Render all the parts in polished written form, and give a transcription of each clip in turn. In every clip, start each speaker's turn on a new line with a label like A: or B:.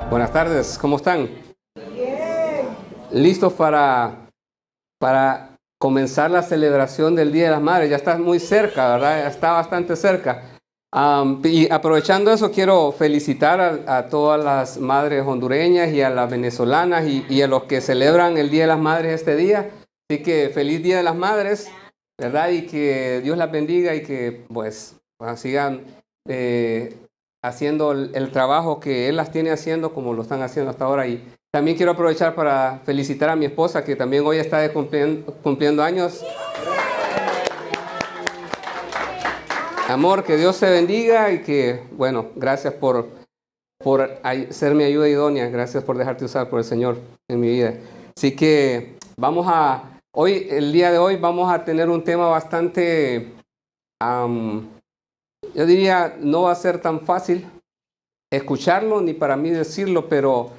A: Buenas tardes, ¿cómo están?
B: Bien.
A: ¿Listos para comenzar la celebración del Día de las Madres? Ya está muy cerca, ¿verdad? Ya está bastante cerca. Y aprovechando eso, quiero felicitar a todas las madres hondureñas y a las venezolanas y a los que celebran el Día de las Madres este día. Así que feliz Día de las Madres, ¿verdad? Y que Dios las bendiga y que pues sigan haciendo el trabajo que Él las tiene haciendo como lo están haciendo hasta ahora. Y también quiero aprovechar para felicitar a mi esposa, que también hoy está cumpliendo años. Amor, que Dios te bendiga y que, bueno, gracias por ser mi ayuda idónea. Gracias por dejarte usar por el Señor en mi vida. Así que el día de hoy vamos a tener un tema bastante, yo diría, no va a ser tan fácil escucharlo ni para mí decirlo, pero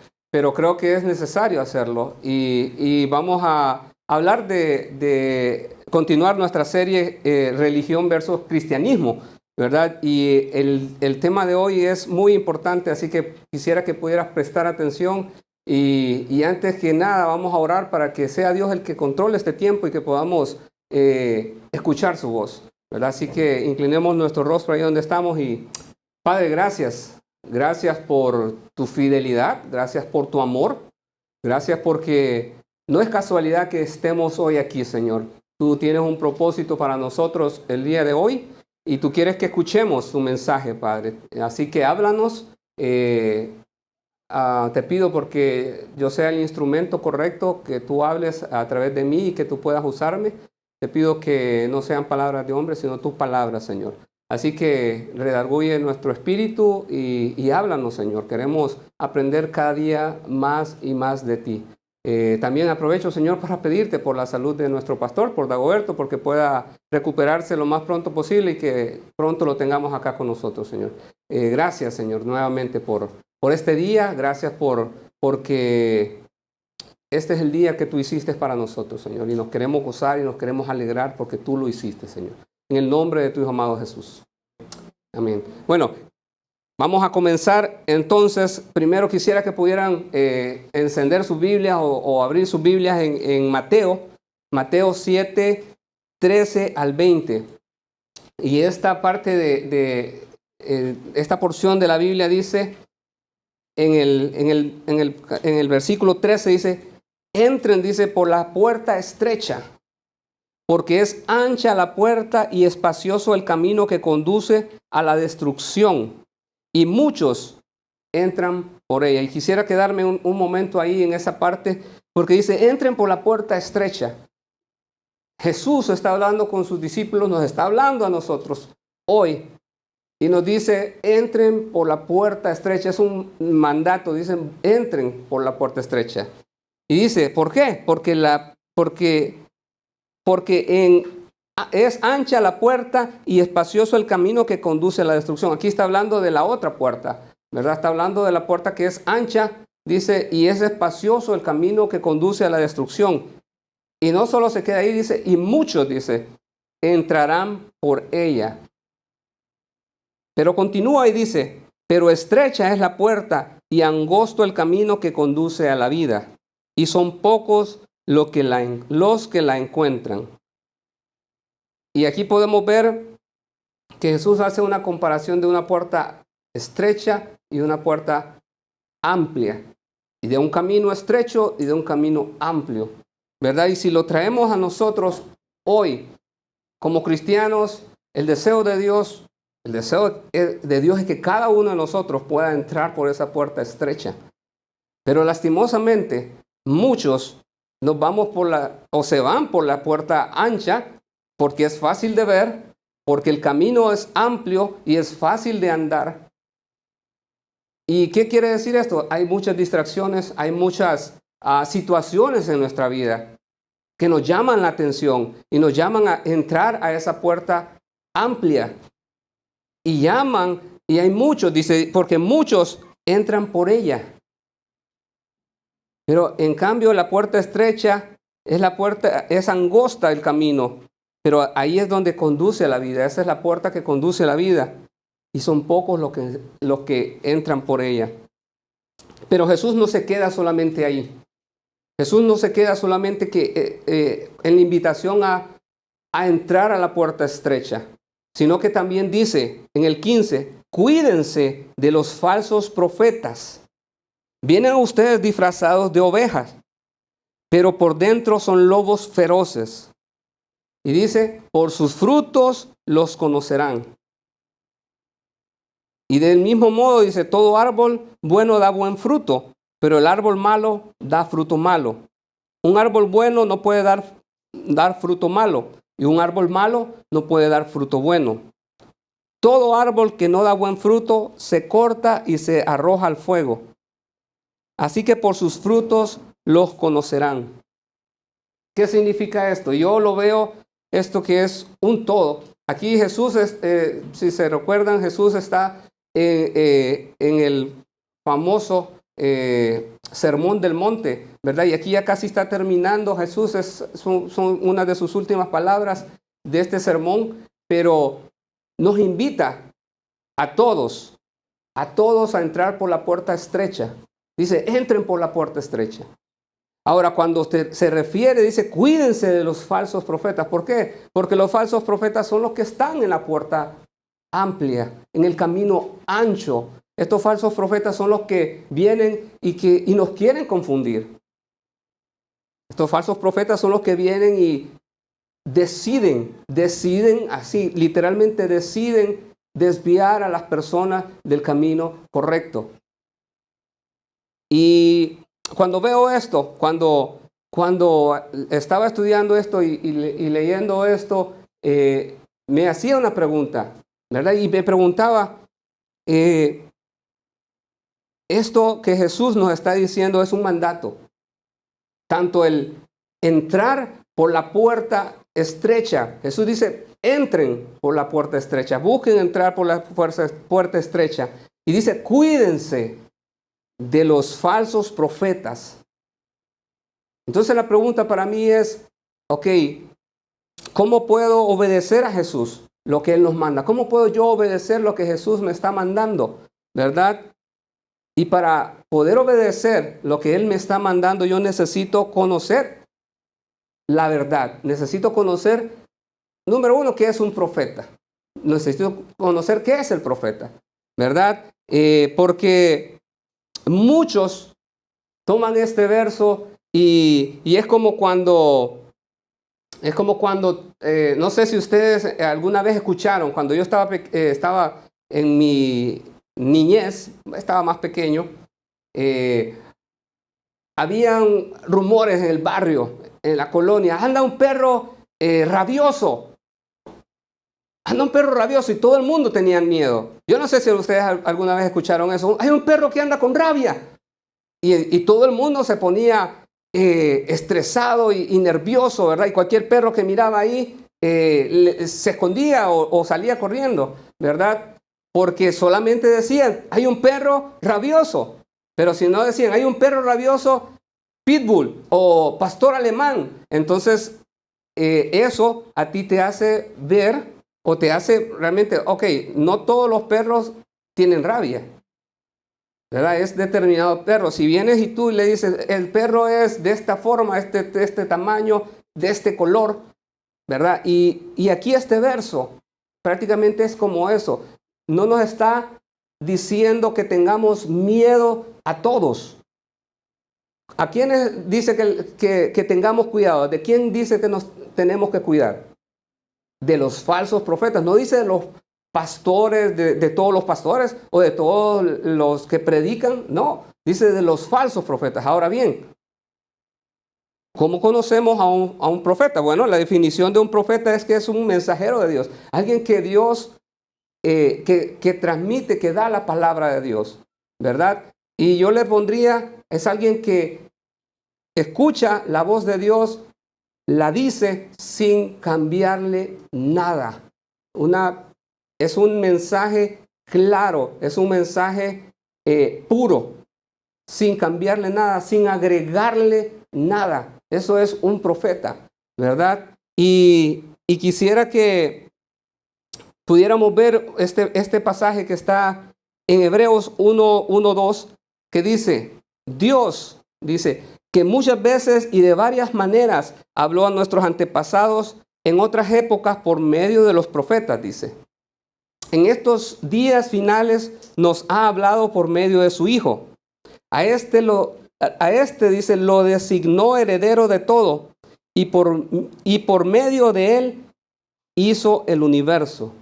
A: creo que es necesario hacerlo. Y vamos a hablar de continuar nuestra serie Religión versus Cristianismo, ¿verdad? Y el tema de hoy es muy importante, así que quisiera que pudieras prestar atención. Y antes que nada vamos a orar para que sea Dios el que controle este tiempo y que podamos escuchar su voz, ¿verdad? Así que inclinemos nuestro rostro ahí donde estamos y Padre, gracias. Gracias por tu fidelidad, gracias por tu amor, gracias porque no es casualidad que estemos hoy aquí, Señor. Tú tienes un propósito para nosotros el día de hoy y tú quieres que escuchemos tu mensaje, Padre. Así que háblanos. Te pido porque yo sea el instrumento correcto, que tú hables a través de mí y que tú puedas usarme. Te pido que no sean palabras de hombre, sino tus palabras, Señor. Así que redarguye nuestro espíritu y háblanos, Señor. Queremos aprender cada día más y más de ti. También aprovecho, Señor, para pedirte por la salud de nuestro pastor, por Dagoberto, porque pueda recuperarse lo más pronto posible y que pronto lo tengamos acá con nosotros, Señor. Gracias, Señor, nuevamente por este día. Gracias porque este es el día que tú hiciste para nosotros, Señor. Y nos queremos gozar y nos queremos alegrar porque tú lo hiciste, Señor. En el nombre de tu Hijo amado Jesús. Amén. Bueno, vamos a comenzar. Entonces, primero quisiera que pudieran encender sus Biblias o abrir sus Biblias en Mateo 7, 13 al 20. Y esta parte de esta porción de la Biblia dice, en el versículo 13 dice, entren, dice, por la puerta estrecha, porque es ancha la puerta y espacioso el camino que conduce a la destrucción, y muchos entran por ella. Y quisiera quedarme un momento ahí en esa parte, porque dice, entren por la puerta estrecha. Jesús está hablando con sus discípulos, nos está hablando a nosotros hoy, y nos dice, entren por la puerta estrecha. Es un mandato, dicen, entren por la puerta estrecha. Y dice, ¿por qué? Porque es ancha la puerta y espacioso el camino que conduce a la destrucción. Aquí está hablando de la otra puerta, ¿verdad? Está hablando de la puerta que es ancha, dice, y es espacioso el camino que conduce a la destrucción. Y no solo se queda ahí, dice, y muchos, dice, entrarán por ella. Pero continúa y dice, pero estrecha es la puerta y angosto el camino que conduce a la vida, y son pocos los que la encuentran. Y aquí podemos ver que Jesús hace una comparación de una puerta estrecha y una puerta amplia, y de un camino estrecho y de un camino amplio, ¿verdad? Y si lo traemos a nosotros hoy, como cristianos, el deseo de Dios es que cada uno de nosotros pueda entrar por esa puerta estrecha. Pero lastimosamente, muchos se van por la puerta ancha, porque es fácil de ver, porque el camino es amplio y es fácil de andar. ¿Y qué quiere decir esto? Hay muchas distracciones, hay muchas situaciones en nuestra vida que nos llaman la atención y nos llaman a entrar a esa puerta amplia. Y hay muchos, dice, porque muchos entran por ella. Pero en cambio la puerta estrecha es angosta el camino, pero ahí es donde conduce a la vida. Esa es la puerta que conduce a la vida. Y son pocos los que entran por ella. Pero Jesús no se queda solamente ahí. Jesús no se queda solamente en la invitación a entrar a la puerta estrecha, sino que también dice en el 15, cuídense de los falsos profetas. Vienen ustedes disfrazados de ovejas, pero por dentro son lobos feroces. Y dice, por sus frutos los conocerán. Y del mismo modo dice, todo árbol bueno da buen fruto, pero el árbol malo da fruto malo. Un árbol bueno no puede dar fruto malo, y un árbol malo no puede dar fruto bueno. Todo árbol que no da buen fruto se corta y se arroja al fuego. Así que por sus frutos los conocerán. ¿Qué significa esto? Yo lo veo esto que es un todo. Aquí Jesús, si se recuerdan, Jesús está en el famoso Sermón del Monte, ¿verdad? Y aquí ya casi está terminando. Jesús son una de sus últimas palabras de este sermón, pero nos invita a todos a entrar por la puerta estrecha. Dice, entren por la puerta estrecha. Ahora, cuando usted se refiere, dice, cuídense de los falsos profetas. ¿Por qué? Porque los falsos profetas son los que están en la puerta amplia, en el camino ancho. Estos falsos profetas son los que vienen y nos quieren confundir. Estos falsos profetas son los que vienen y deciden así, literalmente deciden desviar a las personas del camino correcto. Y cuando veo esto, cuando estaba estudiando esto y leyendo esto, me hacía una pregunta, ¿verdad? Y me preguntaba, esto que Jesús nos está diciendo es un mandato. Tanto el entrar por la puerta estrecha. Jesús dice, entren por la puerta estrecha. Busquen entrar por la puerta estrecha. Y dice, cuídense de los falsos profetas. Entonces la pregunta para mí es, ok, ¿cómo puedo obedecer a Jesús lo que Él nos manda? ¿Cómo puedo yo obedecer lo que Jesús me está mandando? ¿Verdad? Y para poder obedecer lo que Él me está mandando, yo necesito conocer la verdad. Necesito conocer, número uno, qué es un profeta. Necesito conocer qué es el profeta, ¿verdad? Porque muchos toman este verso y es como cuando, no sé si ustedes alguna vez escucharon, cuando yo estaba en mi niñez, estaba más pequeño, habían rumores en el barrio, en la colonia, anda un perro rabioso. Anda un perro rabioso, y todo el mundo tenía miedo. Yo no sé si ustedes alguna vez escucharon eso. Hay un perro que anda con rabia. Y todo el mundo se ponía estresado y nervioso, ¿verdad? Y cualquier perro que miraba ahí se escondía o salía corriendo, ¿verdad? Porque solamente decían, hay un perro rabioso. Pero si no decían, hay un perro rabioso, pitbull o pastor alemán, entonces eso a ti te hace ver o te hace realmente, ok, no todos los perros tienen rabia, ¿verdad? Es determinado perro. Si vienes y tú le dices, el perro es de esta forma, de este tamaño, de este color, ¿verdad? Y aquí este verso prácticamente es como eso. No nos está diciendo que tengamos miedo a todos. ¿A quiénes dice que tengamos cuidado? ¿De quién dice que nos tenemos que cuidar? De los falsos profetas. No dice de los pastores, de todos los pastores o de todos los que predican. No, dice de los falsos profetas. Ahora bien, ¿cómo conocemos a un profeta? Bueno, la definición de un profeta es que es un mensajero de Dios. Alguien que Dios, que transmite, que da la palabra de Dios, ¿verdad? Y yo le pondría, es alguien que escucha la voz de Dios, la dice sin cambiarle nada. Es un mensaje claro, es un mensaje puro, sin cambiarle nada, sin agregarle nada. Eso es un profeta, ¿verdad? Y quisiera que pudiéramos ver este pasaje que está en Hebreos 1:2, que dice, Dios, dice, que muchas veces y de varias maneras habló a nuestros antepasados en otras épocas por medio de los profetas, dice. En estos días finales nos ha hablado por medio de su Hijo. A este, dice, lo designó heredero de todo y por medio de él hizo el universo.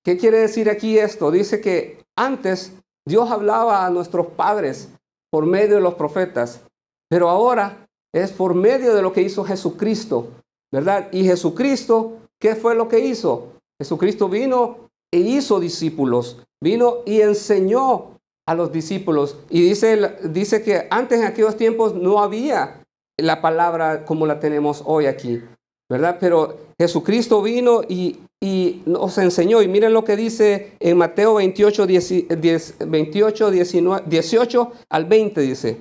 A: ¿Qué quiere decir aquí esto? Dice que antes Dios hablaba a nuestros padres por medio de los profetas, pero ahora es por medio de lo que hizo Jesucristo, ¿verdad? Y Jesucristo, ¿qué fue lo que hizo? Jesucristo vino e hizo discípulos, vino y enseñó a los discípulos. Y dice que antes en aquellos tiempos no había la palabra como la tenemos hoy aquí, ¿verdad? Pero Jesucristo vino y nos enseñó. Y miren lo que dice en Mateo 28, 18 al 20, dice.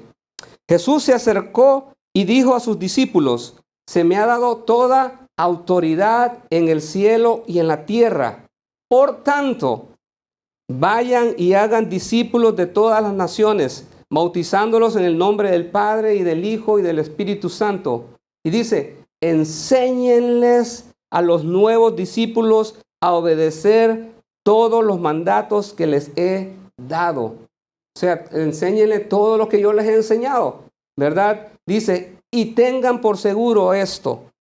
A: Jesús se acercó y dijo a sus discípulos, se me ha dado toda autoridad en el cielo y en la tierra. Por tanto, vayan y hagan discípulos de todas las naciones, bautizándolos en el nombre del Padre y del Hijo y del Espíritu Santo. Y dice, enséñenles a los nuevos discípulos a obedecer todos los mandatos que les he dado. O sea, enséñenle todo lo que yo les he enseñado, ¿verdad? Dice, y tengan por seguro esto,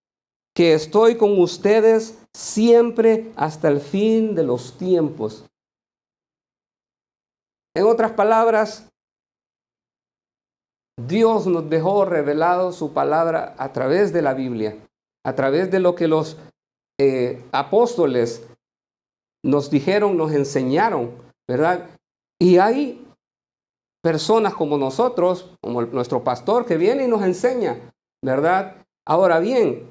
A: que estoy con ustedes siempre hasta el fin de los tiempos. En otras palabras, Dios nos dejó revelado su palabra a través de la Biblia, a través de lo que los apóstoles nos dijeron, nos enseñaron, ¿verdad? Y hay personas como nosotros, como nuestro pastor, que viene y nos enseña, ¿verdad? Ahora bien,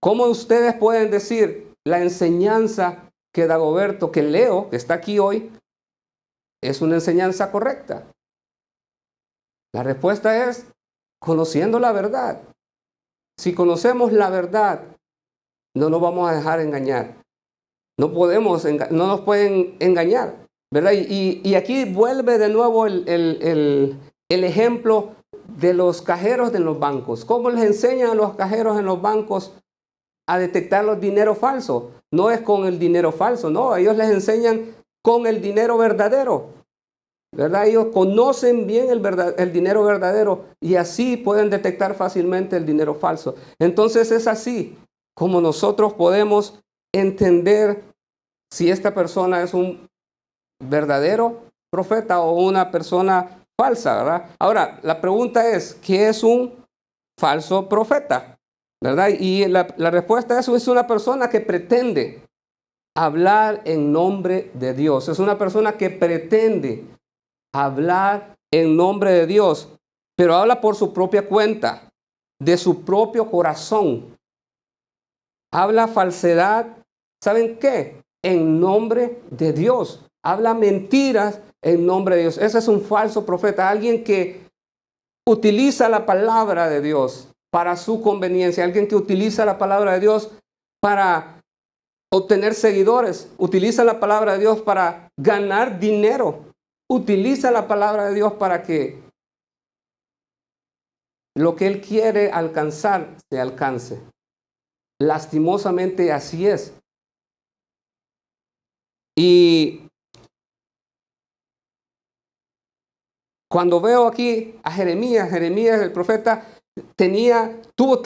A: ¿cómo ustedes pueden decir la enseñanza que Dagoberto, que leo, que está aquí hoy, es una enseñanza correcta? La respuesta es conociendo la verdad. Si conocemos la verdad, no nos vamos a dejar engañar. No nos pueden engañar, ¿verdad? Y aquí vuelve de nuevo el ejemplo de los cajeros de los bancos. ¿Cómo les enseñan a los cajeros en los bancos a detectar los dineros falsos? No es con el dinero falso, no. Ellos les enseñan con el dinero verdadero, ¿verdad? Ellos conocen bien el dinero verdadero y así pueden detectar fácilmente el dinero falso. Entonces es así como nosotros podemos entender si esta persona es un verdadero profeta o una persona falsa, ¿verdad? Ahora, la pregunta es, ¿qué es un falso profeta? ¿Verdad? Y la respuesta a eso es una persona que pretende hablar en nombre de Dios. Es una persona que pretende hablar en nombre de Dios, pero habla por su propia cuenta, de su propio corazón. Habla falsedad, ¿saben qué? En nombre de Dios. Habla mentiras en nombre de Dios. Ese es un falso profeta, alguien que utiliza la palabra de Dios para su conveniencia, alguien que utiliza la palabra de Dios para obtener seguidores, utiliza la palabra de Dios para ganar dinero, utiliza la palabra de Dios para que lo que él quiere alcanzar se alcance. Lastimosamente así es. Y cuando veo aquí a Jeremías el profeta tuvo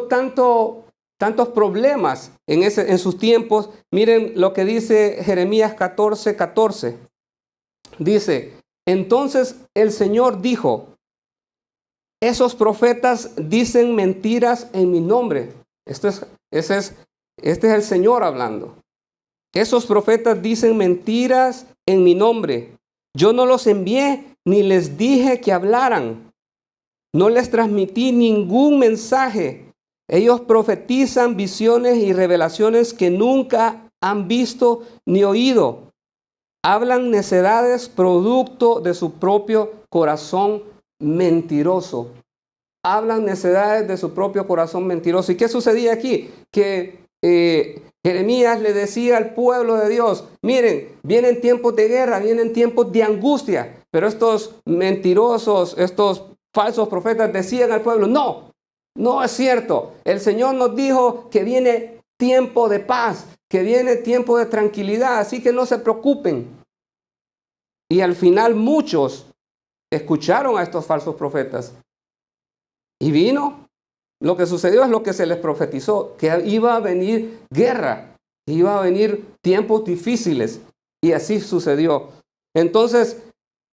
A: tantos problemas en sus tiempos. Miren lo que dice Jeremías 14:14. Dice, entonces el Señor dijo, esos profetas dicen mentiras en mi nombre. Este es el Señor hablando. Esos profetas dicen mentiras en mi nombre. Yo no los envié ni les dije que hablaran. No les transmití ningún mensaje. Ellos profetizan visiones y revelaciones que nunca han visto ni oído. Hablan necedades producto de su propio corazón mentiroso. Hablan necedades de su propio corazón mentiroso. ¿Y qué sucedía aquí? Que Jeremías le decía al pueblo de Dios, miren, vienen tiempos de guerra, vienen tiempos de angustia, Pero estos mentirosos, estos falsos profetas decían al pueblo, no, no es cierto. El Señor nos dijo que viene tiempo de paz, que viene tiempo de tranquilidad, así que no se preocupen. Y al final muchos escucharon a estos falsos profetas. Y vino, lo que sucedió es lo que se les profetizó, que iba a venir guerra, iba a venir tiempos difíciles. Y así sucedió. Entonces,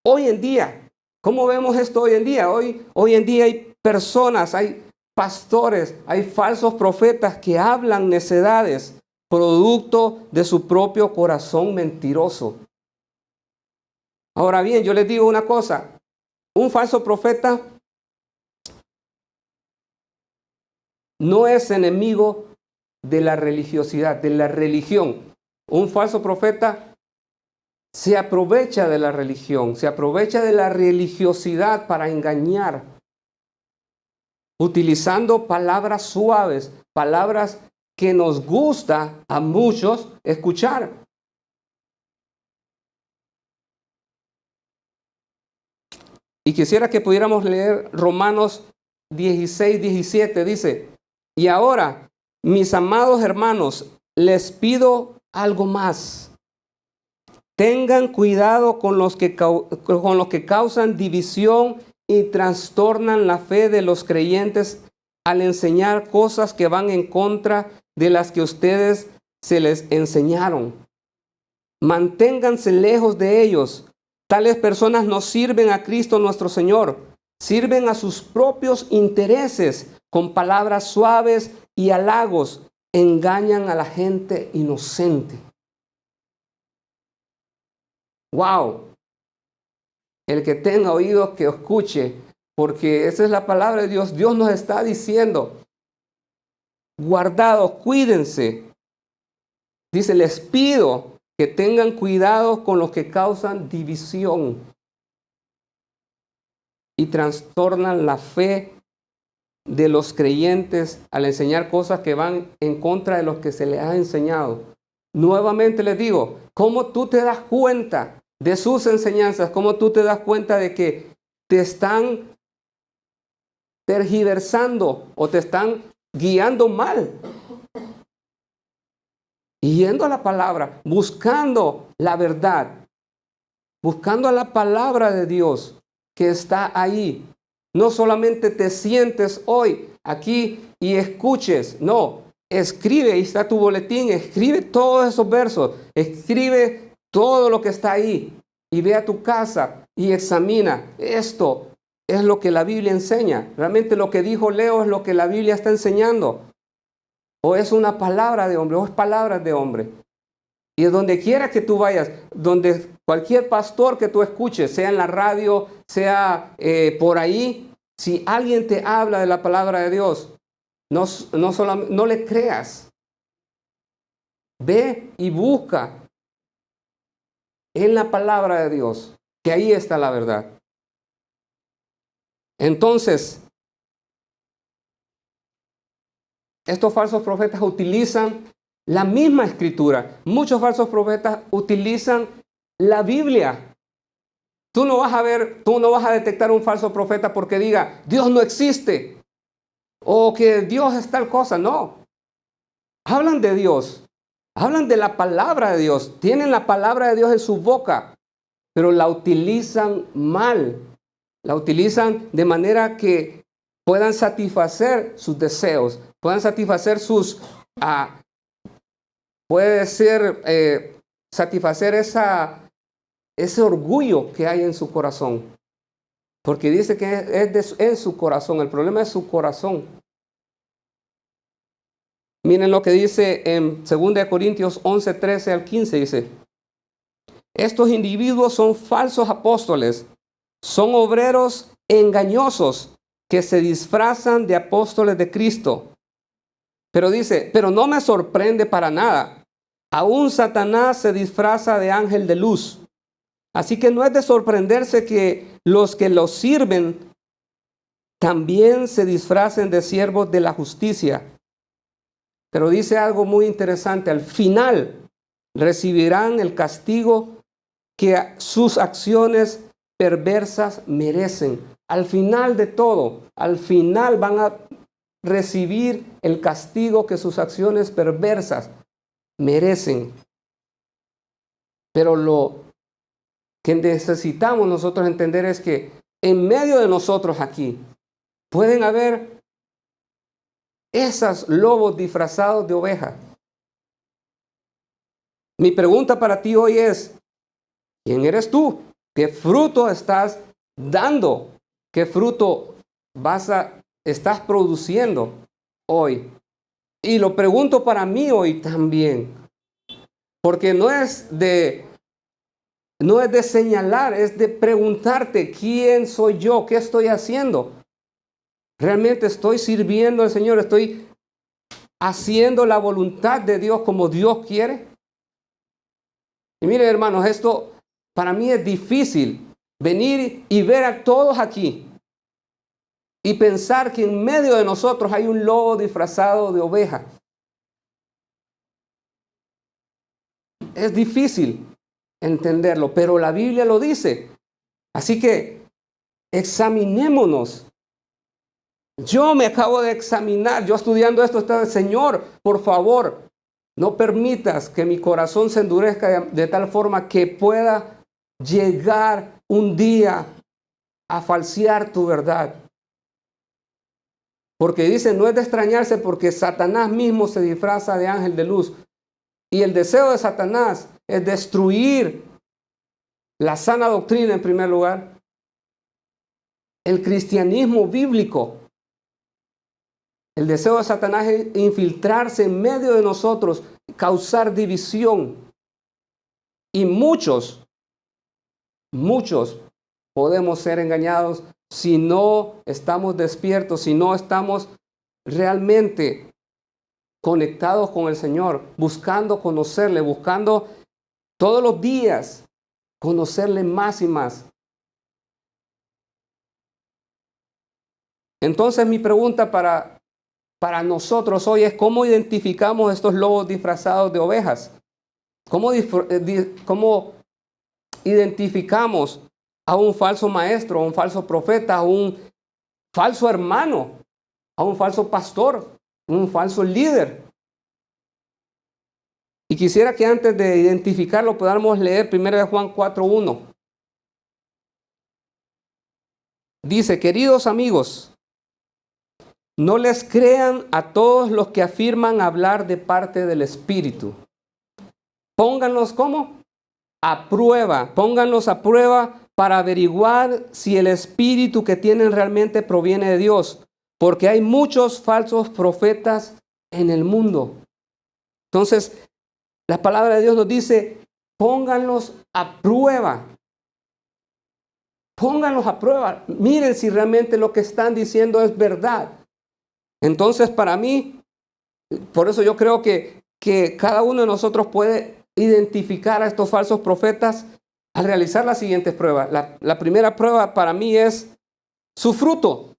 A: hoy en día, ¿cómo vemos esto hoy en día? Hoy en día hay personas, hay pastores, hay falsos profetas que hablan necedades, producto de su propio corazón mentiroso. Ahora bien, yo les digo una cosa, un falso profeta no es enemigo de la religiosidad, de la religión. Un falso profeta se aprovecha de la religión, se aprovecha de la religiosidad para engañar, utilizando palabras suaves, palabras que nos gusta a muchos escuchar. Y quisiera que pudiéramos leer Romanos 16, 17, dice, y ahora, mis amados hermanos, les pido algo más. Tengan cuidado con los que causan división y trastornan la fe de los creyentes al enseñar cosas que van en contra de las que ustedes se les enseñaron. Manténganse lejos de ellos. Tales personas no sirven a Cristo nuestro Señor, sirven a sus propios intereses con palabras suaves y halagos, engañan a la gente inocente. ¡Wow! El que tenga oídos que escuche, porque esa es la palabra de Dios. Dios nos está diciendo, guardados, cuídense. Dice, les pido que tengan cuidado con los que causan división y trastornan la fe de los creyentes al enseñar cosas que van en contra de lo que se les ha enseñado. Nuevamente les digo, ¿cómo tú te das cuenta de sus enseñanzas? ¿Cómo tú te das cuenta de que te están tergiversando o te están guiando mal? Y yendo a la palabra, buscando la verdad, buscando a la palabra de Dios que está ahí. No solamente te sientes hoy aquí y escuches, no, escribe, ahí está tu boletín, escribe todos esos versos, escribe todo lo que está ahí y ve a tu casa y examina. Esto es lo que la Biblia enseña. Realmente lo que dijo Leo es lo que la Biblia está enseñando. O es una palabra de hombre, o es palabras de hombre. Y donde quiera que tú vayas, donde cualquier pastor que tú escuches, sea en la radio, sea por ahí, si alguien te habla de la palabra de Dios, no le creas. Ve y busca en la palabra de Dios, que ahí está la verdad. Entonces, estos falsos profetas utilizan la misma escritura. Muchos falsos profetas utilizan la Biblia. Tú no vas a detectar un falso profeta porque diga, Dios no existe, o que Dios es tal cosa. No. Hablan de Dios, hablan de la palabra de Dios, tienen la palabra de Dios en su boca, pero la utilizan mal. La utilizan de manera que puedan satisfacer sus deseos, puedan satisfacer satisfacer ese orgullo que hay en su corazón. Porque dice que es en su corazón, el problema es su corazón. Miren lo que dice en 2 Corintios 11, 13 al 15, dice, estos individuos son falsos apóstoles, son obreros engañosos que se disfrazan de apóstoles de Cristo. Pero dice, pero no me sorprende para nada. Aún Satanás se disfraza de ángel de luz. Así que no es de sorprenderse que los que los sirven también se disfracen de siervos de la justicia. Pero dice algo muy interesante. Al final recibirán el castigo que sus acciones perversas merecen. Al final de todo, al final van a recibir el castigo que sus acciones perversas merecen. Pero lo que necesitamos nosotros entender es que en medio de nosotros aquí pueden haber esos lobos disfrazados de oveja. Mi pregunta para ti hoy es, ¿quién eres tú? ¿Qué fruto estás dando? ¿Qué fruto estás produciendo hoy? Y lo pregunto para mí hoy también, porque no es de señalar, es de preguntarte, ¿quién soy yo? ¿Qué estoy haciendo? ¿Realmente estoy sirviendo al Señor? ¿Estoy haciendo la voluntad de Dios como Dios quiere? Y miren, hermanos, esto para mí es difícil, venir y ver a todos aquí y pensar que en medio de nosotros hay un lobo disfrazado de oveja. Es difícil entenderlo, pero la Biblia lo dice. Así que examinémonos. Yo me acabo de examinar, yo estudiando esto, estaba, Señor, por favor, no permitas que mi corazón se endurezca de tal forma que pueda llegar un día a falsear tu verdad. Porque dice, no es de extrañarse porque Satanás mismo se disfraza de ángel de luz. Y el deseo de Satanás es destruir la sana doctrina en primer lugar, el cristianismo bíblico. El deseo de Satanás es infiltrarse en medio de nosotros, causar división. Y muchos podemos ser engañados si no estamos despiertos, si no estamos realmente conectados con el Señor, buscando conocerle, buscando todos los días conocerle más y más. Entonces mi pregunta para nosotros hoy es ¿cómo identificamos estos lobos disfrazados de ovejas? ¿Cómo identificamos a un falso maestro, a un falso profeta, a un falso hermano, a un falso pastor, un falso líder? Y quisiera que antes de identificarlo podamos leer 1 Juan 4:1. Dice, queridos amigos, no les crean a todos los que afirman hablar de parte del Espíritu. Pónganlos ¿cómo? A prueba. Pónganlos a prueba para averiguar si el Espíritu que tienen realmente proviene de Dios. Porque hay muchos falsos profetas en el mundo. Entonces, la palabra de Dios nos dice, pónganlos a prueba. Pónganlos a prueba. Miren si realmente lo que están diciendo es verdad. Entonces, para mí, por eso yo creo que cada uno de nosotros puede identificar a estos falsos profetas al realizar las siguientes pruebas. La primera prueba para mí es su fruto,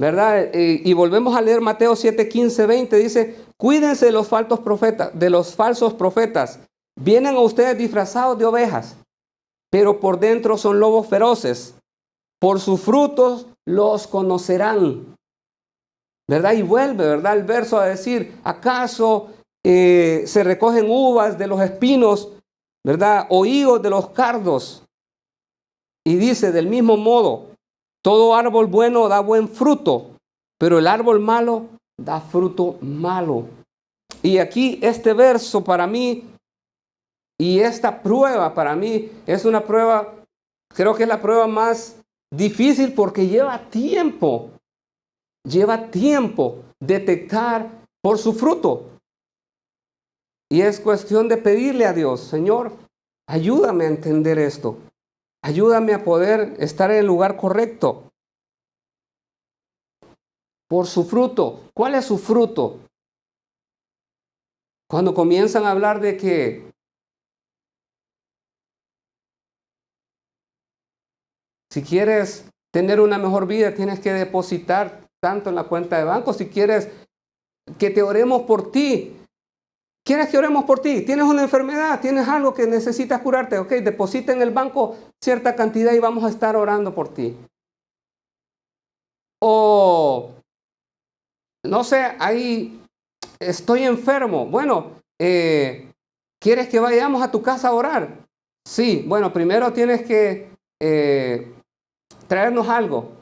A: ¿verdad? Y volvemos a leer Mateo 7, 15, 20. Dice, cuídense de los falsos profetas. Vienen a ustedes disfrazados de ovejas, pero por dentro son lobos feroces. Por sus frutos los conocerán. ¿Verdad? Y vuelve, ¿verdad? El verso a decir, ¿acaso se recogen uvas de los espinos, ¿verdad? O higos de los cardos? Y dice, del mismo modo, todo árbol bueno da buen fruto, pero el árbol malo da fruto malo. Y aquí este verso para mí, y esta prueba para mí, es una prueba, creo que es la prueba más difícil porque lleva tiempo detectar por su fruto. Y es cuestión de pedirle a Dios, Señor, ayúdame a entender esto. Ayúdame a poder estar en el lugar correcto. Por su fruto. ¿Cuál es su fruto? Cuando comienzan a hablar de que si quieres tener una mejor vida, tienes que depositar tanto en la cuenta de banco. Si quieres que te oremos por ti, ¿Quieres que oremos por ti? ¿Tienes una enfermedad? ¿Tienes algo que necesitas curarte? Ok, deposita en el banco cierta cantidad y vamos a estar orando por ti. O, no sé, ahí estoy enfermo. Bueno, ¿quieres que vayamos a tu casa a orar? Sí, bueno, primero tienes que traernos algo.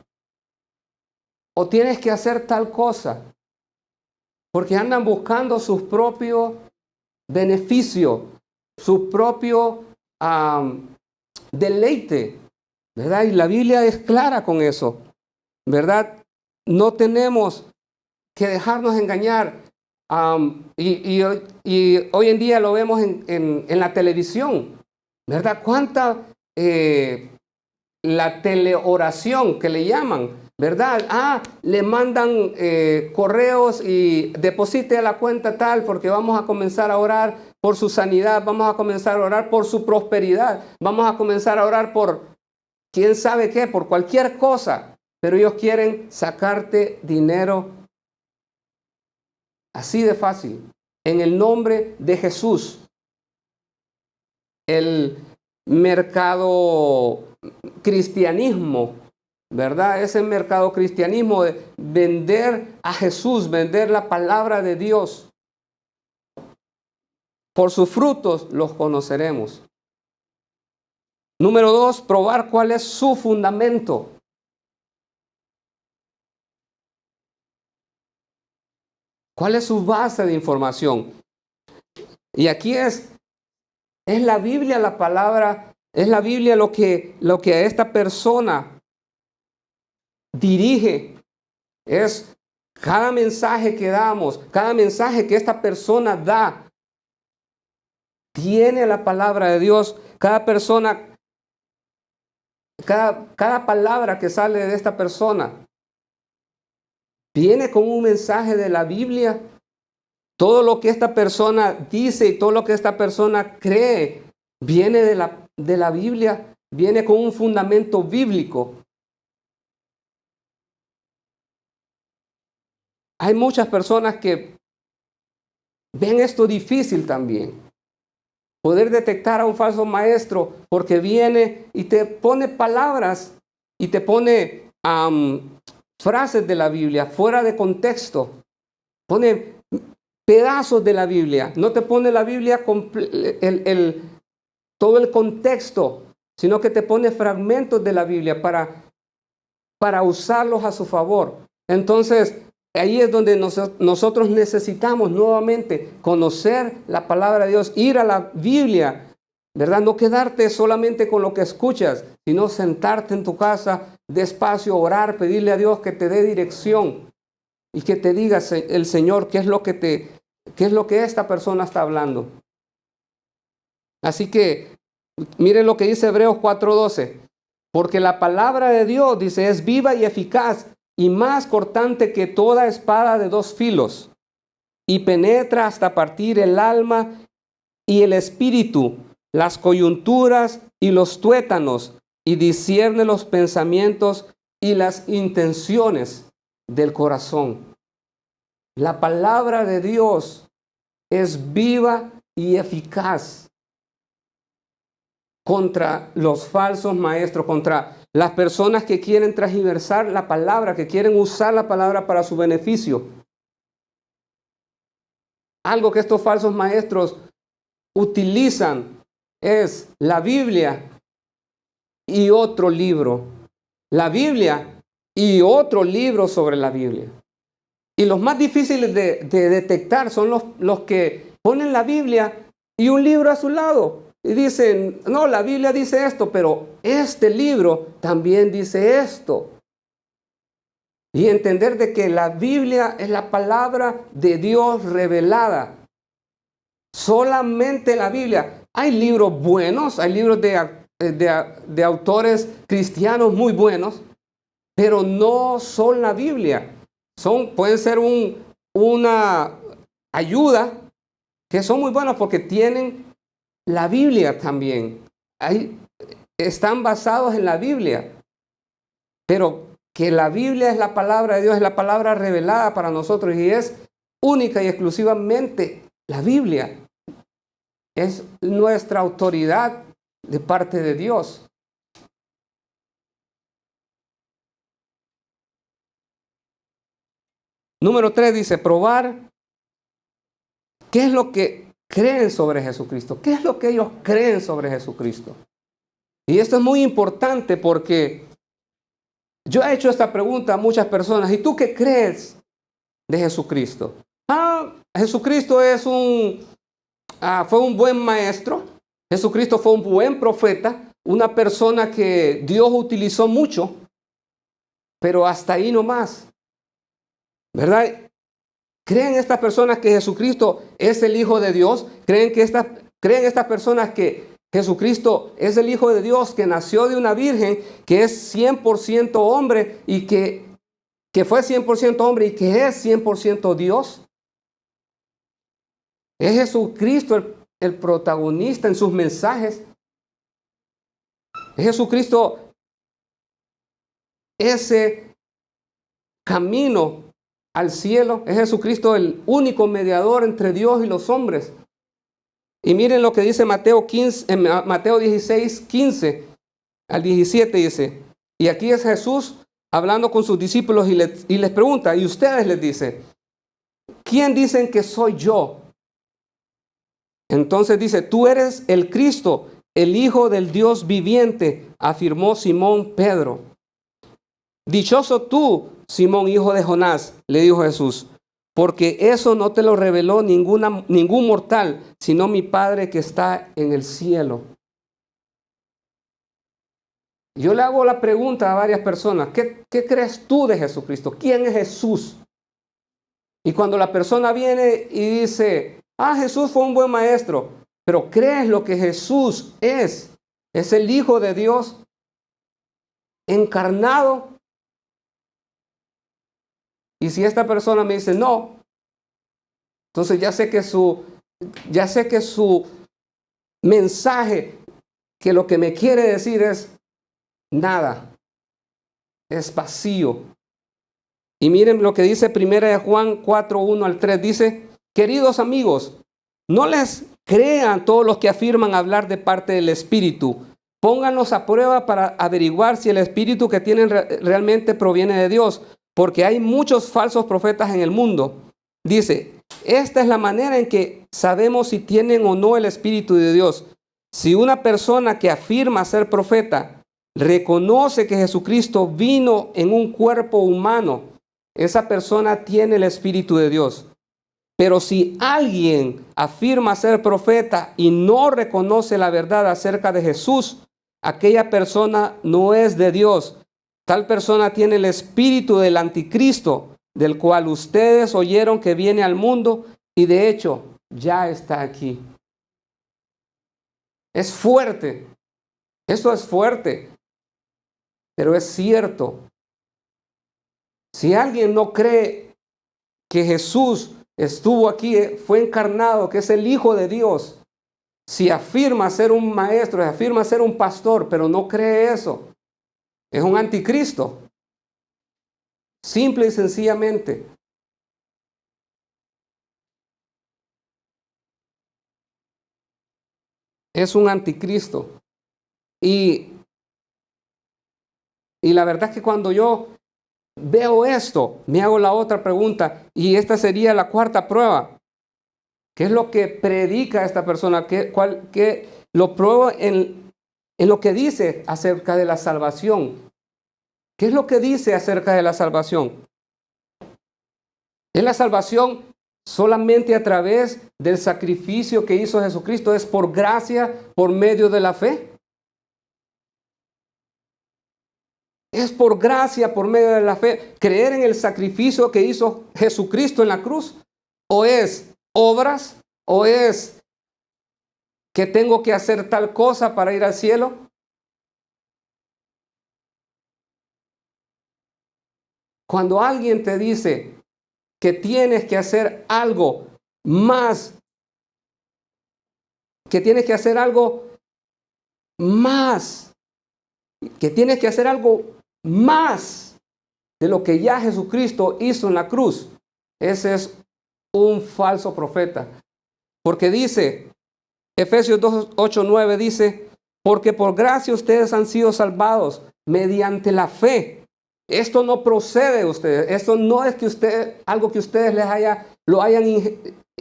A: O tienes que hacer tal cosa. Porque andan buscando sus propios beneficios, su propio deleite, ¿verdad? Y la Biblia es clara con eso, ¿verdad? No tenemos que dejarnos engañar. Y hoy en día lo vemos en la televisión, ¿verdad? ¿Cuánta la teleoración que le llaman, ¿verdad? Le mandan correos y deposite a la cuenta tal porque vamos a comenzar a orar por su sanidad, vamos a comenzar a orar por su prosperidad, vamos a comenzar a orar por quién sabe qué, por cualquier cosa, pero ellos quieren sacarte dinero así de fácil, en el nombre de Jesús. El mercado cristianismo, ¿verdad? Ese mercado cristianismo de vender a Jesús, vender la palabra de Dios. Por sus frutos los conoceremos. Número 2, probar cuál es su fundamento. ¿Cuál es su base de información? Y aquí es la Biblia la palabra, es la Biblia lo que a esta persona dirige. Es cada mensaje que damos, cada mensaje que esta persona da, tiene la palabra de Dios. Cada persona, cada palabra que sale de esta persona viene con un mensaje de la Biblia. Todo lo que esta persona dice y todo lo que esta persona cree viene de la Biblia, viene con un fundamento bíblico. Hay muchas personas que ven esto difícil también. Poder detectar a un falso maestro porque viene y te pone palabras y te pone frases de la Biblia fuera de contexto. Pone pedazos de la Biblia. No te pone la Biblia todo el contexto, sino que te pone fragmentos de la Biblia para usarlos a su favor. Entonces, ahí es donde nosotros necesitamos nuevamente conocer la palabra de Dios, ir a la Biblia, ¿verdad? No quedarte solamente con lo que escuchas, sino sentarte en tu casa, despacio, orar, pedirle a Dios que te dé dirección y que te diga el Señor qué es lo que esta persona está hablando. Así que, miren lo que dice Hebreos 4:12. Porque la palabra de Dios, dice, es viva y eficaz y más cortante que toda espada de dos filos, y penetra hasta partir el alma y el espíritu, las coyunturas y los tuétanos, y discierne los pensamientos y las intenciones del corazón. La palabra de Dios es viva y eficaz contra los falsos maestros, contra las personas que quieren transgiversar la palabra, que quieren usar la palabra para su beneficio. Algo que estos falsos maestros utilizan es la Biblia y otro libro. La Biblia y otro libro sobre la Biblia. Y los más difíciles de detectar son los que ponen la Biblia y un libro a su lado. Y dicen, no, la Biblia dice esto, pero este libro también dice esto. Y entender de que la Biblia es la palabra de Dios revelada. Solamente la Biblia. Hay libros buenos, hay libros de autores cristianos muy buenos, pero no son la Biblia. Pueden ser una ayuda, que son muy buenos porque tienen la Biblia también. Están basados en la Biblia. Pero que la Biblia es la palabra de Dios, es la palabra revelada para nosotros y es única y exclusivamente La Biblia es nuestra autoridad de parte de Dios. Número 3 dice, probar qué es lo que creen sobre Jesucristo. ¿Qué es lo que ellos creen sobre Jesucristo? Y esto es muy importante porque yo he hecho esta pregunta a muchas personas. ¿Y tú qué crees de Jesucristo? Jesucristo fue un buen maestro. Jesucristo fue un buen profeta. Una persona que Dios utilizó mucho. Pero hasta ahí no más. ¿Verdad? ¿Creen estas personas que Jesucristo es el Hijo de Dios? ¿Creen estas personas que Jesucristo es el Hijo de Dios, que nació de una virgen, que es 100% hombre y que fue 100% hombre y que es 100% Dios? ¿Es Jesucristo el protagonista en sus mensajes? ¿Es Jesucristo ese camino al cielo? ¿Es Jesucristo el único mediador entre Dios y los hombres? Y miren lo que dice Mateo 16, 15 al 17 dice, y aquí es Jesús hablando con sus discípulos y les pregunta, y ustedes les dice, ¿quién dicen que soy yo? Entonces dice, tú eres el Cristo, el Hijo del Dios viviente, afirmó Simón Pedro. Dichoso tú, Simón, hijo de Jonás, le dijo Jesús, porque eso no te lo reveló ningún mortal, sino mi Padre que está en el cielo. Yo le hago la pregunta a varias personas, ¿qué crees tú de Jesucristo? ¿Quién es Jesús? Y cuando la persona viene y dice, Jesús fue un buen maestro, pero ¿crees lo que Jesús es? Es el Hijo de Dios encarnado. Y si esta persona me dice no, entonces ya sé que su mensaje, que lo que me quiere decir es nada, es vacío. Y miren lo que dice 1 Juan 4, 1 al 3, dice, queridos amigos, no les crean todos los que afirman hablar de parte del Espíritu. Pónganlos a prueba para averiguar si el Espíritu que tienen realmente proviene de Dios, porque hay muchos falsos profetas en el mundo. Dice, esta es la manera en que sabemos si tienen o no el Espíritu de Dios. Si una persona que afirma ser profeta reconoce que Jesucristo vino en un cuerpo humano, esa persona tiene el Espíritu de Dios. Pero si alguien afirma ser profeta y no reconoce la verdad acerca de Jesús, aquella persona no es de Dios. Tal persona tiene el espíritu del anticristo, del cual ustedes oyeron que viene al mundo y de hecho ya está aquí. Es fuerte. Esto es fuerte, pero es cierto. Si alguien no cree que Jesús estuvo aquí, fue encarnado, que es el Hijo de Dios, si afirma ser un maestro, afirma ser un pastor, pero no cree eso, es un anticristo. Simple y sencillamente. Es un anticristo. Y la verdad es que cuando yo veo esto, me hago la otra pregunta, y esta sería la cuarta prueba. ¿Qué es lo que predica esta persona? ¿Qué lo prueba en lo que dice acerca de la salvación? ¿Qué es lo que dice acerca de la salvación? ¿Es la salvación solamente a través del sacrificio que hizo Jesucristo? ¿Es por gracia, por medio de la fe? ¿Es por gracia, por medio de la fe, creer en el sacrificio que hizo Jesucristo en la cruz? ¿O es obras? ¿O es que tengo que hacer tal cosa para ir al cielo? Cuando alguien te dice que tienes que hacer algo más, que tienes que hacer algo más, que tienes que hacer algo más de lo que ya Jesucristo hizo en la cruz, ese es un falso profeta. Porque dice, Efesios 2, 8, 9 dice, porque por gracia ustedes han sido salvados mediante la fe. Esto no procede de ustedes. Esto no es que algo que ustedes lo hayan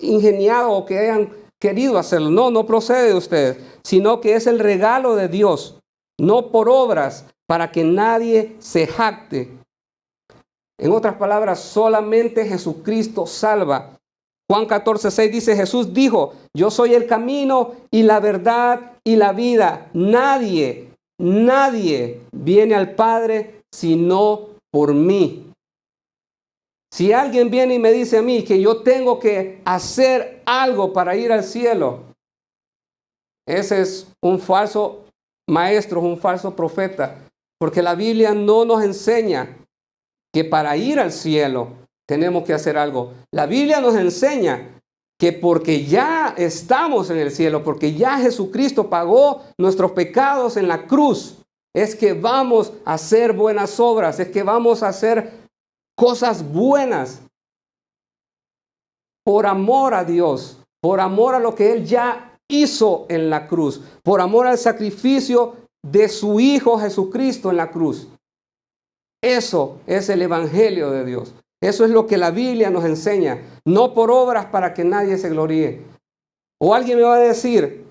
A: ingeniado o que hayan querido hacerlo. No, no procede de ustedes, sino que es el regalo de Dios, no por obras, para que nadie se jacte. En otras palabras, solamente Jesucristo salva. Juan 14, 6 dice, Jesús dijo, yo soy el camino y la verdad y la vida. Nadie viene al Padre sino por mí. Si alguien viene y me dice a mí que yo tengo que hacer algo para ir al cielo, ese es un falso maestro, un falso profeta, porque la Biblia no nos enseña que para ir al cielo tenemos que hacer algo. La Biblia nos enseña que porque ya estamos en el cielo, porque ya Jesucristo pagó nuestros pecados en la cruz, es que vamos a hacer buenas obras, es que vamos a hacer cosas buenas por amor a Dios, por amor a lo que Él ya hizo en la cruz, por amor al sacrificio de su Hijo Jesucristo en la cruz. Eso es el Evangelio de Dios. Eso es lo que la Biblia nos enseña, no por obras para que nadie se gloríe. O alguien me va a decir,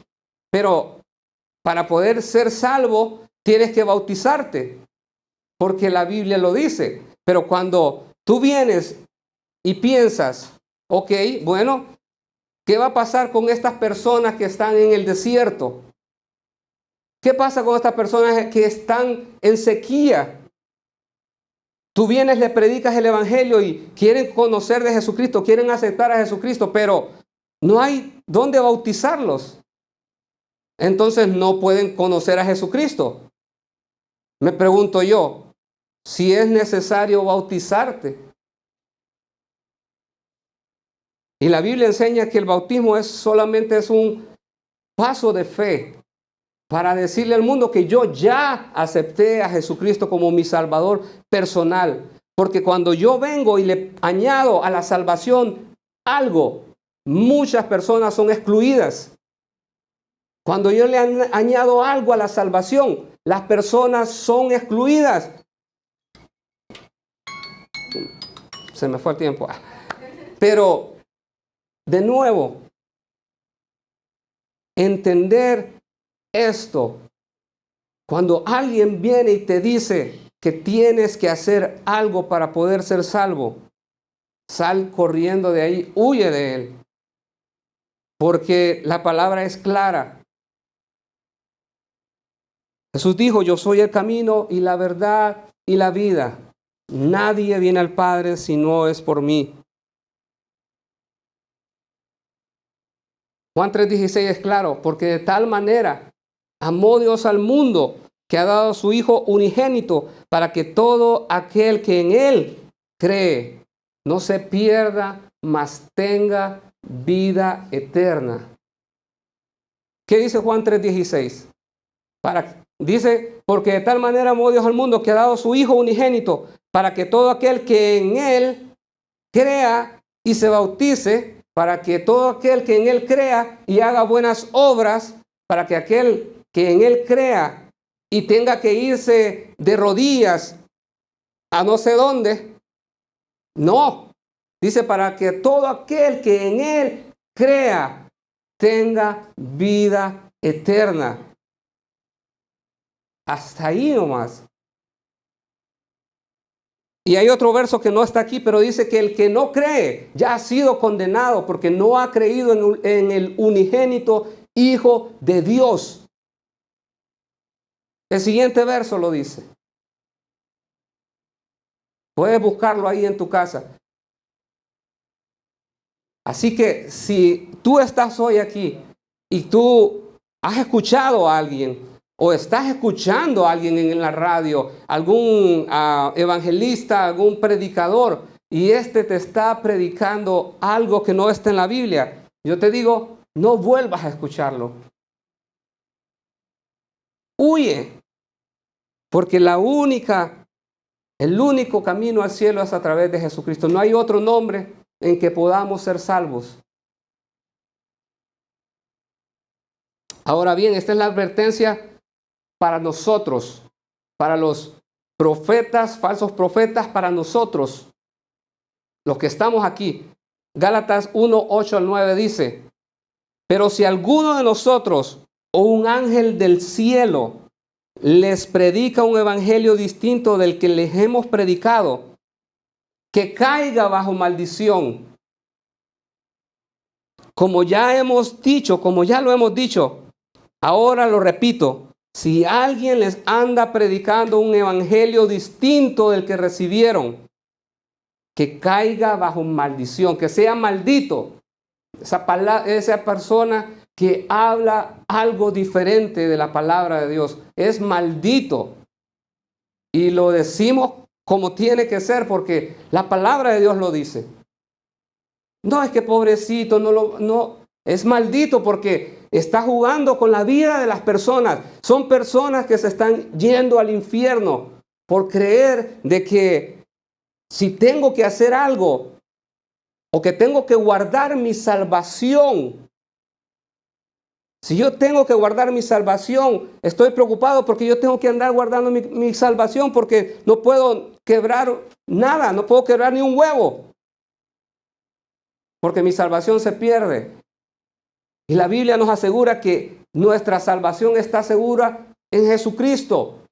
A: pero para poder ser salvo tienes que bautizarte, porque la Biblia lo dice. Pero cuando tú vienes y piensas, ok, bueno, ¿qué va a pasar con estas personas que están en el desierto? ¿Qué pasa con estas personas que están en sequía? Tú vienes, le predicas el Evangelio y quieren conocer de Jesucristo, quieren aceptar a Jesucristo, pero no hay dónde bautizarlos. Entonces no pueden conocer a Jesucristo. Me pregunto yo, si es necesario bautizarte. Y la Biblia enseña que el bautismo solamente es un paso de fe para decirle al mundo que yo ya acepté a Jesucristo como mi Salvador personal. Porque cuando yo vengo y le añado a la salvación algo, muchas personas son excluidas. Cuando yo le añado algo a la salvación, las personas son excluidas. Se me fue el tiempo. Pero, de nuevo, entender esto, cuando alguien viene y te dice que tienes que hacer algo para poder ser salvo, sal corriendo de ahí, huye de él, porque la palabra es clara. Jesús dijo, yo soy el camino y la verdad y la vida. Nadie viene al Padre si no es por mí. Juan 3:16 es claro, porque de tal manera amó Dios al mundo que ha dado a su Hijo unigénito para que todo aquel que en Él cree no se pierda, mas tenga vida eterna. ¿Qué dice Juan 3:16? Dice, porque de tal manera amó Dios al mundo que ha dado a su Hijo unigénito para que todo aquel que en Él crea y se bautice, para que todo aquel que en Él crea y haga buenas obras, para que aquel que en Él crea y tenga que irse de rodillas a no sé dónde, no. Dice, para que todo aquel que en Él crea tenga vida eterna. Hasta ahí nomás. Y hay otro verso que no está aquí, pero dice que el que no cree ya ha sido condenado porque no ha creído en el unigénito Hijo de Dios. El siguiente verso lo dice. Puedes buscarlo ahí en tu casa. Así que si tú estás hoy aquí y tú has escuchado a alguien o estás escuchando a alguien en la radio, algún evangelista, algún predicador, y te está predicando algo que no está en la Biblia, yo te digo, no vuelvas a escucharlo. Huye, porque el único camino al cielo es a través de Jesucristo. No hay otro nombre en que podamos ser salvos. Ahora bien, esta es la advertencia para nosotros, para los profetas, falsos profetas, para nosotros, los que estamos aquí. Gálatas 1, 8 al 9 dice: pero si alguno de nosotros o un ángel del cielo les predica un evangelio distinto del que les hemos predicado, que caiga bajo maldición. Como ya lo hemos dicho, ahora lo repito: si alguien les anda predicando un evangelio distinto del que recibieron, que caiga bajo maldición, que sea maldito. Esa persona que habla algo diferente de la palabra de Dios es maldito. Y lo decimos como tiene que ser, porque la palabra de Dios lo dice. No es que pobrecito, no, es maldito porque está jugando con la vida de las personas. Son personas que se están yendo al infierno por creer de que si tengo que hacer algo o que tengo que guardar mi salvación, si yo tengo que guardar mi salvación, estoy preocupado porque yo tengo que andar guardando mi salvación porque no puedo quebrar nada, no puedo quebrar ni un huevo, porque mi salvación se pierde. Y la Biblia nos asegura que nuestra salvación está segura en Jesucristo.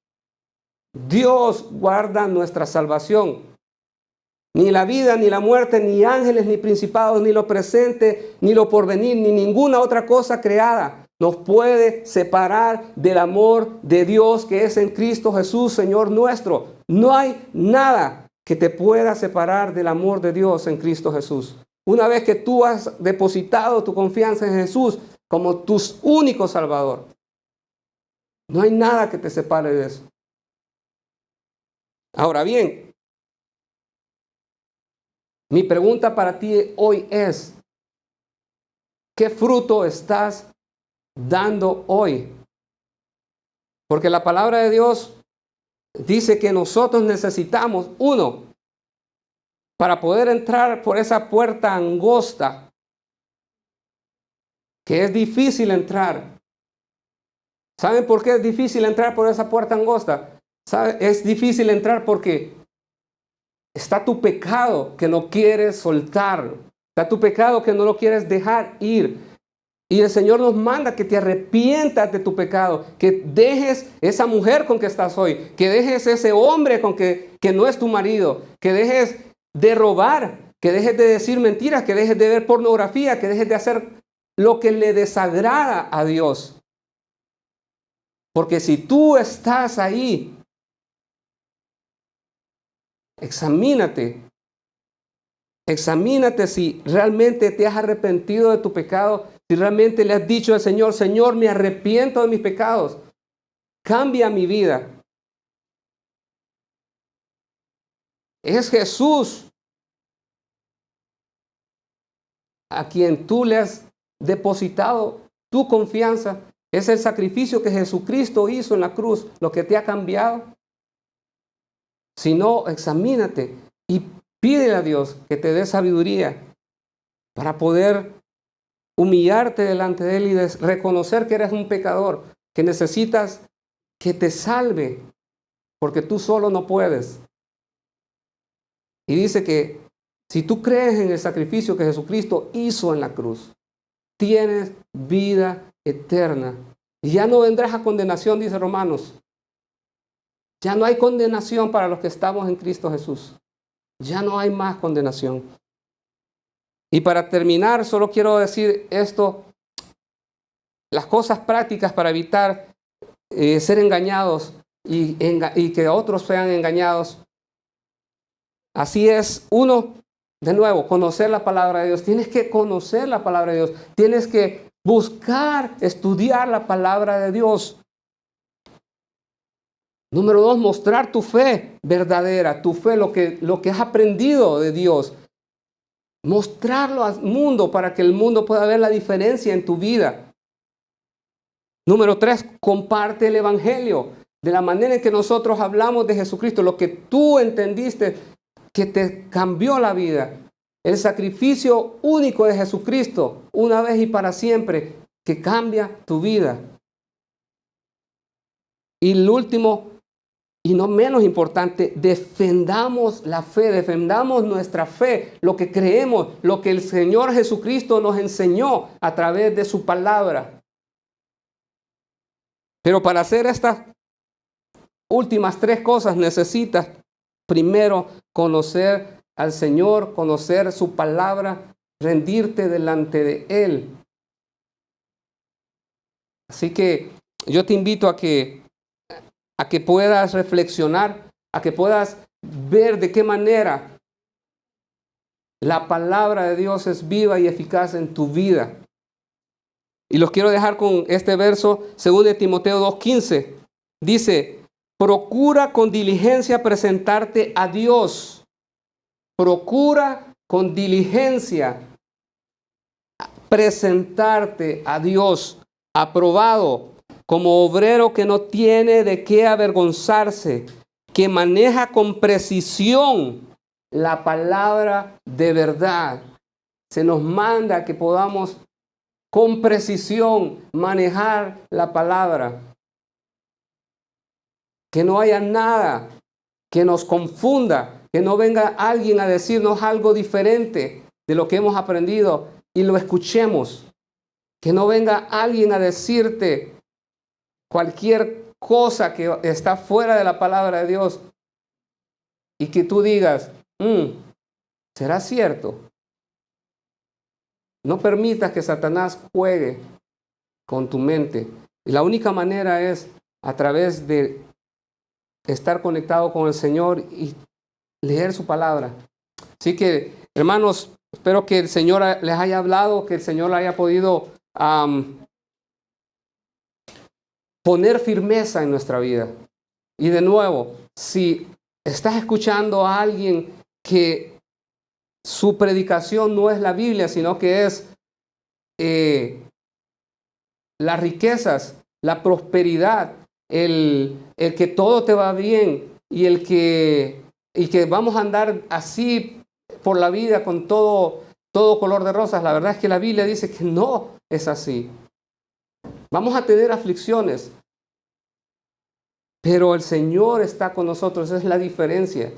A: Dios guarda nuestra salvación. Ni la vida, ni la muerte, ni ángeles, ni principados, ni lo presente, ni lo porvenir, ni ninguna otra cosa creada nos puede separar del amor de Dios que es en Cristo Jesús, Señor nuestro. No hay nada que te pueda separar del amor de Dios en Cristo Jesús. Una vez que tú has depositado tu confianza en Jesús como tu único Salvador, no hay nada que te separe de eso. Ahora bien, mi pregunta para ti hoy es: ¿qué fruto estás dando hoy? Porque la palabra de Dios dice que nosotros necesitamos, uno, para poder entrar por esa puerta angosta, que es difícil entrar. ¿Saben por qué es difícil entrar por esa puerta angosta? Es difícil entrar porque está tu pecado que no quieres soltar. Está tu pecado que no lo quieres dejar ir. Y el Señor nos manda que te arrepientas de tu pecado, que dejes esa mujer con que estás hoy, que dejes ese hombre con que no es tu marido, que dejes de robar, que dejes de decir mentiras, que dejes de ver pornografía, que dejes de hacer lo que le desagrada a Dios. Porque si tú estás ahí, examínate si realmente te has arrepentido de tu pecado, si realmente le has dicho al Señor: Señor, me arrepiento de mis pecados, cambia mi vida. Es Jesús a quien tú le has depositado tu confianza. Es el sacrificio que Jesucristo hizo en la cruz lo que te ha cambiado. Si no, examínate y pídele a Dios que te dé sabiduría para poder humillarte delante de Él y reconocer que eres un pecador, que necesitas que te salve, porque tú solo no puedes. Y dice que si tú crees en el sacrificio que Jesucristo hizo en la cruz, tienes vida eterna. Y ya no vendrás a condenación, dice Romanos. Ya no hay condenación para los que estamos en Cristo Jesús. Ya no hay más condenación. Y para terminar, solo quiero decir esto: las cosas prácticas para evitar ser engañados y que otros sean engañados. Así es, uno, de nuevo, conocer la palabra de Dios. Tienes que conocer la palabra de Dios. Tienes que buscar, estudiar la palabra de Dios. Número 2, mostrar tu fe verdadera, tu fe, lo que has aprendido de Dios. Mostrarlo al mundo para que el mundo pueda ver la diferencia en tu vida. Número 3, comparte el evangelio. De la manera en que nosotros hablamos de Jesucristo, lo que tú entendiste que te cambió la vida. El sacrificio único de Jesucristo, una vez y para siempre, que cambia tu vida. Y el último, y no menos importante, defendamos la fe, defendamos nuestra fe, lo que creemos, lo que el Señor Jesucristo nos enseñó a través de su palabra. Pero para hacer estas últimas 3 cosas necesitas primero conocer al Señor, conocer su palabra, rendirte delante de Él. Así que yo te invito a que puedas reflexionar, a que puedas ver de qué manera la palabra de Dios es viva y eficaz en tu vida. Y los quiero dejar con este verso, 2 Timoteo 2:15. Dice, procura con diligencia presentarte a Dios. Procura con diligencia presentarte a Dios, aprobado, como obrero que no tiene de qué avergonzarse, que maneja con precisión la palabra de verdad. Se nos manda que podamos con precisión manejar la palabra. Que no haya nada que nos confunda, que no venga alguien a decirnos algo diferente de lo que hemos aprendido y lo escuchemos. Que no venga alguien a decirte cualquier cosa que está fuera de la palabra de Dios y que tú digas, ¿será cierto? No permitas que Satanás juegue con tu mente. Y la única manera es a través de estar conectado con el Señor y leer su palabra. Así que, hermanos, espero que el Señor les haya hablado, que el Señor haya podido poner firmeza en nuestra vida. Y de nuevo, si estás escuchando a alguien que su predicación no es la Biblia, sino que es las riquezas, la prosperidad, el que todo te va bien y que vamos a andar así por la vida con todo color de rosas. La verdad es que la Biblia dice que no es así. Vamos a tener aflicciones, pero el Señor está con nosotros. Esa es la diferencia.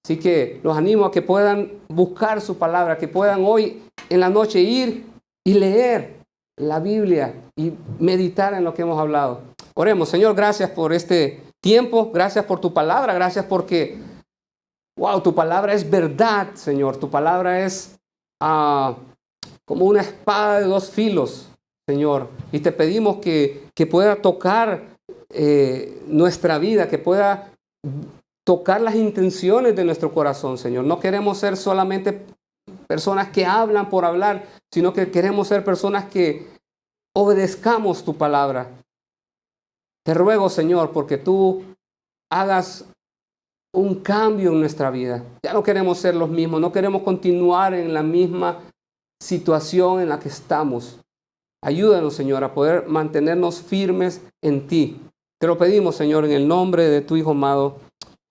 A: Así que los animo a que puedan buscar su palabra, que puedan hoy en la noche ir y leer la Biblia y meditar en lo que hemos hablado. Oremos. Señor, gracias por este tiempo, gracias por tu palabra, gracias porque, tu palabra es verdad, Señor. Tu palabra es como una espada de 2 filos, Señor. Y te pedimos que pueda tocar nuestra vida, que pueda tocar las intenciones de nuestro corazón, Señor. No queremos ser solamente personas que hablan por hablar, sino que queremos ser personas que obedezcamos tu palabra. Te ruego, Señor, porque tú hagas un cambio en nuestra vida. Ya no queremos ser los mismos, no queremos continuar en la misma situación en la que estamos. Ayúdanos, Señor, a poder mantenernos firmes en ti. Te lo pedimos, Señor, en el nombre de tu Hijo amado,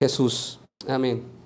A: Jesús. Amén.